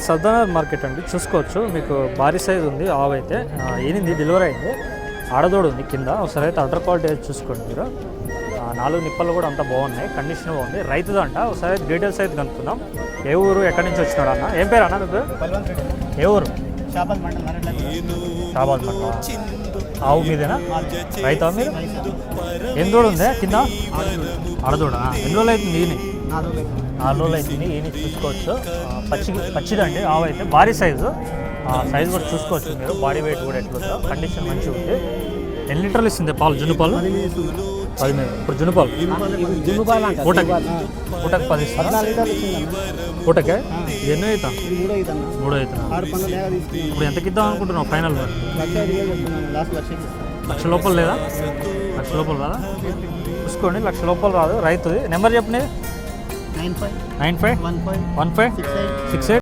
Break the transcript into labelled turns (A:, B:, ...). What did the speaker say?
A: Sardar market అండి, చూసుకోవచ్చు. మీకు భారీ సైజ్ ఉంది ఆవు అయితే. ఏనింది డెలివరీ అయింది, ఆడదోడు ఉంది కింద. ఒకసారి అయితే అటర్ క్వాలిటీ అయితే చూసుకోండి మీరు. 4 నిప్పలు కూడా అంతా బాగున్నాయి, కండిషన్ బాగుంది. రైతుదంట. ఒకసారి డీటెయిల్స్ అయితే కనుక్కుందాం. ఏ ఊరు, ఎక్కడి నుంచి వచ్చినాడు అన్న? ఏం పేరు అన్న మీకు? ఏ ఊరు? షాబాద్ మండలం. ఆవు మీదేనా? రైతా మీరు? ఎన్ని రోజులు ఉంది కింద? ఆడదోడ. ఎన్ని రోజులు అవుతుంది ఈయన? 4 రోజులు అవుతుంది ఈయన. చూసుకోవచ్చు. పచ్చిదండి ఆవు అయితే, భారీ సైజు. సైజు కూడా చూసుకోవచ్చు మీరు. బాడీ వెయిట్ కూడా ఎట్లుందో, కండిషన్ మంచిగా ఉంది. ఎన్ని లీటర్లు ఇస్తుంది పాలు? జున్ను పాలు 10. ఇప్పుడు జున్ను పాలు పూటకి 10 ఇస్తారా? పూటకే ఎన్నో అవుతా? 3 అవుతున్నా. ఇప్పుడు ఎంతకి ఇద్దాం అనుకుంటున్నావు ఫైనల్? లక్ష లోపల లేదా? లక్ష లోపల రాదా? చూసుకోండి, లక్ష లోపల రాదు. రైతుది నెంబర్ చెప్పండి. 9515 68